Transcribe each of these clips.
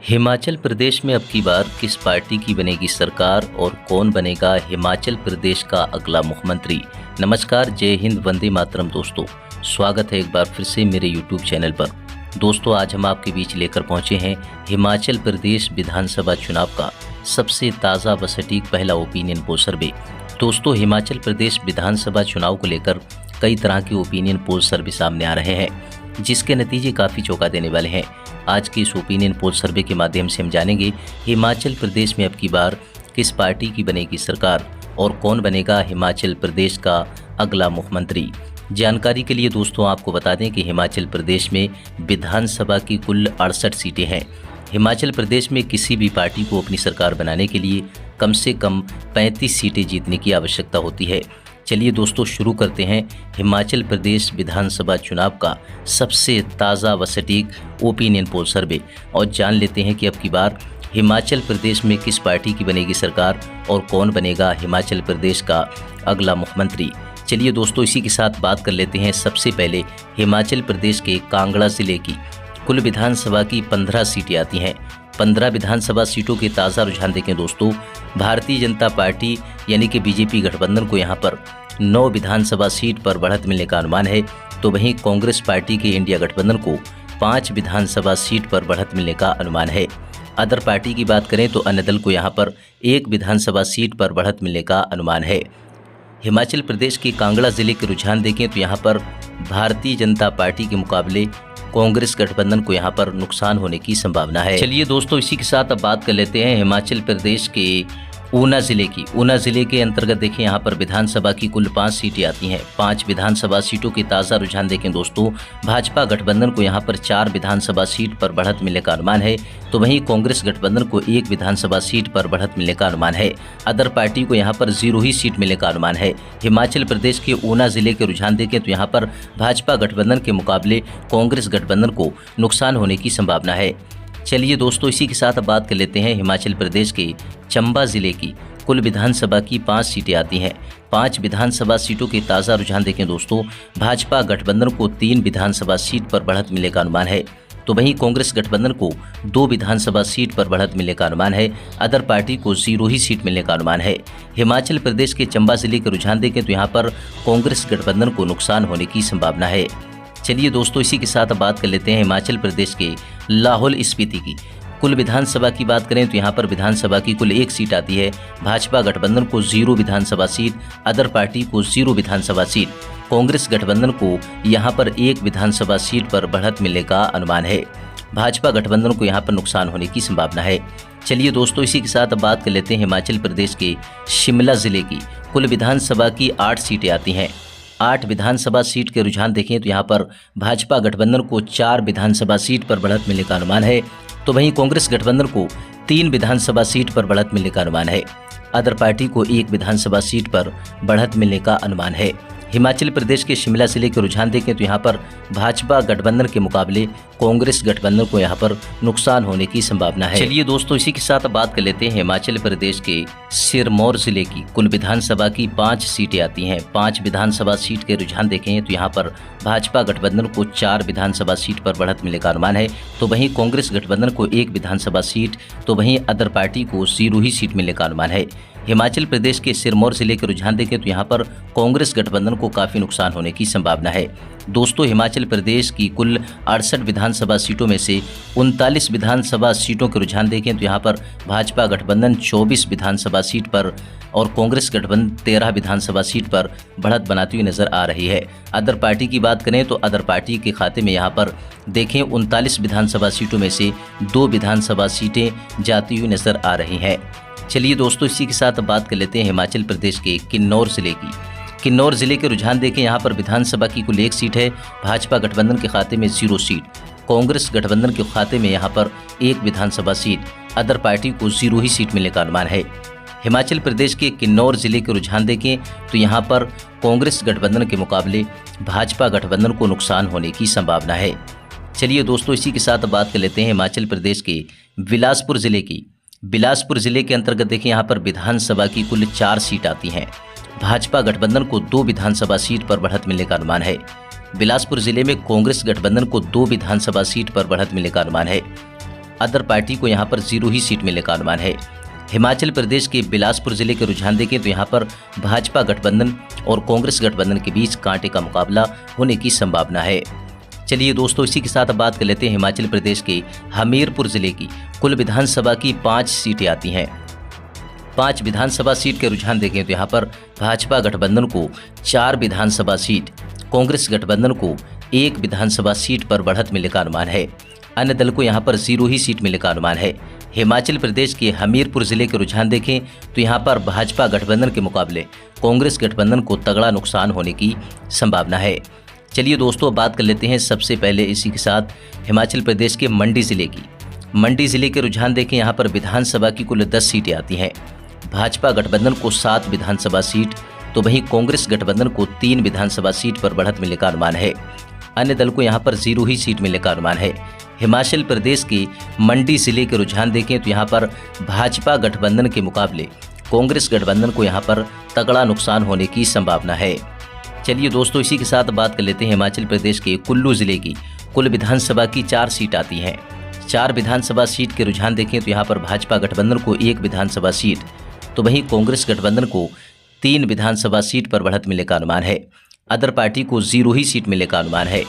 हिमाचल प्रदेश में अब की बार किस पार्टी की बनेगी सरकार और कौन बनेगा हिमाचल प्रदेश का अगला मुख्यमंत्री। नमस्कार, जय हिंद, वंदे मातरम। दोस्तों, स्वागत है एक बार फिर से मेरे यूट्यूब चैनल पर। दोस्तों, आज हम आपके बीच लेकर पहुंचे हैं हिमाचल प्रदेश विधानसभा चुनाव का सबसे ताज़ा व सटीक पहला ओपिनियन पोल सर्वे। दोस्तों, हिमाचल प्रदेश विधानसभा चुनाव को लेकर कई तरह के ओपिनियन पोल सर्वे सामने आ रहे हैं, जिसके नतीजे काफ़ी चौंका देने वाले हैं। आज के इस ओपिनियन पोल सर्वे के माध्यम से हम जानेंगे हिमाचल प्रदेश में अब की बार किस पार्टी की बनेगी सरकार और कौन बनेगा हिमाचल प्रदेश का अगला मुख्यमंत्री। जानकारी के लिए दोस्तों आपको बता दें कि हिमाचल प्रदेश में विधानसभा की कुल 68 सीटें हैं। हिमाचल प्रदेश में किसी भी पार्टी को अपनी सरकार बनाने के लिए कम से कम 35 सीटें जीतने की आवश्यकता होती है। चलिए दोस्तों, शुरू करते हैं हिमाचल प्रदेश विधानसभा चुनाव का सबसे ताज़ा व सटीक ओपिनियन पोल सर्वे और जान लेते हैं कि अब की बार हिमाचल प्रदेश में किस पार्टी की बनेगी सरकार और कौन बनेगा हिमाचल प्रदेश का अगला मुख्यमंत्री। चलिए दोस्तों, इसी के साथ बात कर लेते हैं सबसे पहले हिमाचल प्रदेश के कांगड़ा जिले की। कुल विधानसभा की 15 सीटें आती हैं। 15 विधानसभा सीटों के ताज़ा रुझान देखें दोस्तों, भारतीय जनता पार्टी यानी कि बीजेपी गठबंधन को यहाँ पर 9 विधानसभा सीट पर बढ़त मिलने का अनुमान है, तो वहीं कांग्रेस पार्टी के इंडिया गठबंधन को 5 विधानसभा सीट पर बढ़त मिलने का अनुमान है। अदर पार्टी की बात करें तो अन्य दल को यहाँ पर 1 विधानसभा सीट पर बढ़त मिलने का अनुमान है। हिमाचल प्रदेश के कांगड़ा जिले के रुझान देखें तो यहाँ पर भारतीय जनता पार्टी के मुकाबले कांग्रेस गठबंधन को यहाँ पर नुकसान होने की संभावना है। चलिए दोस्तों, इसी के साथ अब बात कर लेते हैं हिमाचल प्रदेश के ऊना जिले की। ऊना जिले के अंतर्गत देखें, यहाँ पर विधानसभा की कुल 5 सीटें आती हैं। 5 विधानसभा सीटों के ताज़ा रुझान देखें दोस्तों, भाजपा गठबंधन को यहाँ पर 4 विधानसभा सीट पर बढ़त मिलने का अनुमान है, तो वहीं कांग्रेस गठबंधन को 1 विधानसभा सीट पर बढ़त मिलने का अनुमान है। अदर पार्टी को यहाँ पर 0 ही सीट मिलने का अनुमान है। हिमाचल प्रदेश के ऊना जिले के रुझान देखें तो यहाँ पर भाजपा गठबंधन के मुकाबले कांग्रेस गठबंधन को नुकसान होने की संभावना है। चलिए दोस्तों, इसी के साथ अब बात कर लेते हैं हिमाचल प्रदेश के चंबा जिले की। कुल विधानसभा की 5 सीटें आती हैं। 5 विधानसभा सीटों के ताज़ा रुझान देखें दोस्तों, भाजपा गठबंधन को 3 विधानसभा सीट पर बढ़त मिलने का अनुमान है, तो वहीं कांग्रेस गठबंधन को 2 विधानसभा सीट पर बढ़त मिलने का अनुमान है। अदर पार्टी को 0 ही सीट मिलने का अनुमान है। हिमाचल प्रदेश के चंबा जिले के रुझान देखें तो यहाँ पर कांग्रेस गठबंधन को नुकसान होने की संभावना है। चलिए दोस्तों, इसी के साथ बात कर लेते हैं हिमाचल प्रदेश के लाहौल स्पीति की। कुल विधानसभा की बात करें तो यहाँ पर विधानसभा की कुल 1 सीट आती है। भाजपा गठबंधन को 0 विधानसभा सीट, अदर पार्टी को 0 विधानसभा सीट, कांग्रेस गठबंधन को यहाँ पर 1 विधानसभा सीट पर बढ़त मिलने का अनुमान है। भाजपा गठबंधन को यहाँ पर नुकसान होने की संभावना है। चलिए दोस्तों, इसी के साथ बात कर लेते हैं हिमाचल प्रदेश के शिमला जिले की। कुल विधानसभा की 8 सीटें आती हैं। 8 विधानसभा सीट के रुझान देखें तो यहाँ पर भाजपा गठबंधन को 4 विधानसभा सीट पर बढ़त मिलने का अनुमान है, तो वहीं कांग्रेस गठबंधन को 3 विधानसभा सीट पर बढ़त मिलने का अनुमान है। अदर पार्टी को 1 विधानसभा सीट पर बढ़त मिलने का अनुमान है। हिमाचल प्रदेश के शिमला जिले के रुझान देखें तो यहाँ पर भाजपा गठबंधन के मुकाबले कांग्रेस गठबंधन को यहाँ पर नुकसान होने की संभावना है। चलिए दोस्तों, इसी के साथ बात कर लेते हैं हिमाचल प्रदेश के सिरमौर जिले की। कुल विधानसभा की 5 सीटें आती हैं। 5 विधानसभा सीट के रुझान देखें तो यहाँ पर भाजपा गठबंधन को 4 विधानसभा सीट पर बढ़त मिलने का अनुमान है, तो वहीं कांग्रेस गठबंधन को 1 विधानसभा सीट, तो वहीं अदर पार्टी को 0 ही सीट मिलने का अनुमान है। हिमाचल प्रदेश के सिरमौर जिले के रुझान देखें तो यहाँ पर कांग्रेस गठबंधन को काफ़ी नुकसान होने की संभावना है। दोस्तों, हिमाचल प्रदेश की कुल 68 विधानसभा सीटों में से 39 विधानसभा सीटों के रुझान देखें तो यहाँ पर भाजपा गठबंधन 24 विधानसभा सीट पर और कांग्रेस गठबंधन 13 विधानसभा सीट पर बढ़त बनाती हुई नजर आ रही है। अदर पार्टी की बात करें तो अदर पार्टी के खाते में यहाँ पर देखें 39 विधानसभा सीटों में से 2 विधानसभा सीटें जाती हुई नजर आ रही हैं। चलिए दोस्तों, इसी के साथ बात कर लेते हैं हिमाचल प्रदेश के किन्नौर जिले की। किन्नौर जिले के रुझान देखें, यहाँ पर विधानसभा की कुल 1 सीट है। भाजपा गठबंधन के खाते में 0 सीट, कांग्रेस गठबंधन के खाते में यहाँ पर 1 विधानसभा सीट, अदर पार्टी को 0 ही सीट मिलने का अनुमान है। हिमाचल प्रदेश के किन्नौर जिले के रुझान देखें तो यहाँ पर कांग्रेस गठबंधन के मुकाबले भाजपा गठबंधन को नुकसान होने की संभावना है। चलिए दोस्तों, इसी के साथ बात कर लेते हैं हिमाचल प्रदेश के बिलासपुर जिले की। बिलासपुर जिले के अंतर्गत देखें, यहाँ पर विधानसभा की कुल 4 सीट आती हैं। भाजपा गठबंधन को 2 विधानसभा सीट पर बढ़त मिलने का अनुमान है। बिलासपुर जिले में कांग्रेस गठबंधन को 2 विधानसभा सीट पर बढ़त मिलने का अनुमान है। अदर पार्टी को यहाँ पर 0 ही सीट मिलने का अनुमान है। हिमाचल प्रदेश के बिलासपुर जिले के रुझान देखें तो यहाँ पर भाजपा गठबंधन और कांग्रेस गठबंधन के बीच कांटे का मुकाबला होने की संभावना है। चलिए दोस्तों, इसी के साथ बात कर लेते हैं हिमाचल प्रदेश के हमीरपुर जिले की कुल विधानसभा की 5 सीटें आती हैं। 5 विधानसभा सीट के रुझान देखें तो यहाँ पर भाजपा गठबंधन को 4 विधानसभा सीट, कांग्रेस गठबंधन को 1 विधानसभा सीट पर बढ़त मिलने का अनुमान है। अन्य दल को यहाँ पर 0 ही सीट मिलने का अनुमान है। हिमाचल प्रदेश के हमीरपुर जिले के रुझान देखें तो यहाँ पर भाजपा गठबंधन के मुकाबले कांग्रेस गठबंधन को तगड़ा नुकसान होने की संभावना है। चलिए दोस्तों, बात कर लेते हैं सबसे पहले इसी के साथ हिमाचल प्रदेश के मंडी जिले की। मंडी जिले के रुझान देखें, यहाँ पर विधानसभा की कुल 10 सीटें आती हैं। भाजपा गठबंधन को 7 विधानसभा सीट तो वहीं कांग्रेस गठबंधन को 3 विधानसभा सीट पर बढ़त मिलने का अनुमान है। अन्य दल को यहाँ पर 0 ही सीट मिलने का अनुमान है। हिमाचल प्रदेश के मंडी जिले के रुझान देखें तो यहाँ पर भाजपा गठबंधन के मुकाबले कांग्रेस गठबंधन को यहाँ पर तगड़ा नुकसान होने की संभावना है। चलिए दोस्तों, इसी के साथ बात कर लेते हैं हिमाचल प्रदेश के कुल्लू जिले की कुल विधानसभा की 4 सीट आती हैं। 4 विधानसभा सीट के रुझान देखें तो यहाँ पर भाजपा गठबंधन को 1 विधानसभा सीट तो वहीं कांग्रेस गठबंधन को 3 विधानसभा सीट पर बढ़त मिलने का अनुमान है। अदर पार्टी को 0 ही सीट मिलने का अनुमान है।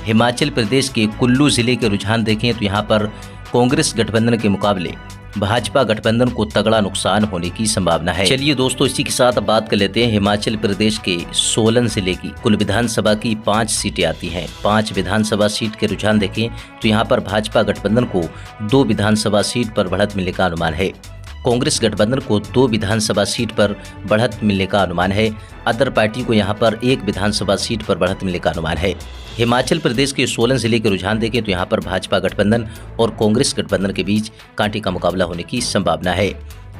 हिमाचल प्रदेश के कुल्लू जिले के रुझान देखें तो यहाँ पर कांग्रेस गठबंधन के मुकाबले भाजपा गठबंधन को तगड़ा नुकसान होने की संभावना है। चलिए दोस्तों, इसी के साथ बात कर लेते हैं हिमाचल प्रदेश के सोलन जिले की कुल विधानसभा की 5 सीटें आती हैं। 5 विधानसभा सीट के रुझान देखें तो यहाँ पर भाजपा गठबंधन को 2 विधानसभा सीट पर बढ़त मिलने का अनुमान है। कांग्रेस गठबंधन को 2 विधानसभा सीट पर बढ़त मिलने का अनुमान है। अदर पार्टी को यहाँ पर 1 विधानसभा सीट पर बढ़त मिलने का अनुमान है। हिमाचल प्रदेश के सोलन जिले के रुझान देखें तो यहाँ पर भाजपा गठबंधन और कांग्रेस गठबंधन के बीच कांटे का मुकाबला होने की संभावना है।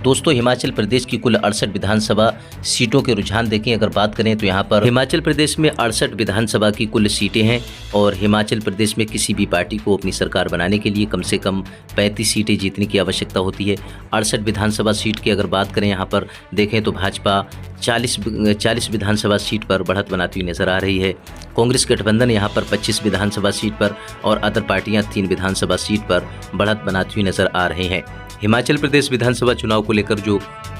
दोस्तों, हिमाचल प्रदेश की कुल 68 विधानसभा सीटों के रुझान देखें अगर बात करें तो यहाँ पर हिमाचल प्रदेश में 68 विधानसभा की कुल सीटें हैं और हिमाचल प्रदेश में किसी भी पार्टी को अपनी सरकार बनाने के लिए कम से कम 35 सीटें जीतने की आवश्यकता होती है। 68 विधानसभा सीट की अगर बात करें यहाँ पर देखें तो भाजपा 40 विधानसभा सीट पर बढ़त बनाती हुई नजर आ रही है। कांग्रेस गठबंधन यहाँ पर 25 विधानसभा सीट पर और अदर पार्टियां 3 विधानसभा सीट पर बढ़त बनाती हुई नजर आ रही हैं। हिमाचल प्रदेश विधानसभा चुनाव को लेकर जो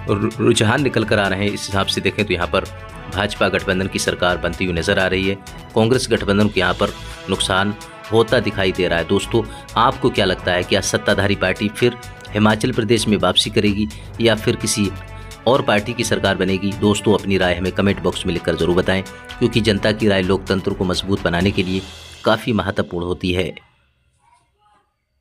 रुझान निकल कर आ रहे हैं, इस हिसाब से देखें तो यहाँ पर भाजपा गठबंधन की सरकार बनती हुई नजर आ रही है। कांग्रेस गठबंधन को यहाँ पर नुकसान होता दिखाई दे रहा है। दोस्तों, आपको क्या लगता है, क्या सत्ताधारी पार्टी फिर हिमाचल प्रदेश में वापसी करेगी या फिर किसी और पार्टी की सरकार बनेगी? दोस्तों, अपनी राय हमें कमेंट बॉक्स में लिखकर जरूर बताएं, क्योंकि जनता की राय लोकतंत्र को मजबूत बनाने के लिए काफ़ी महत्वपूर्ण होती है।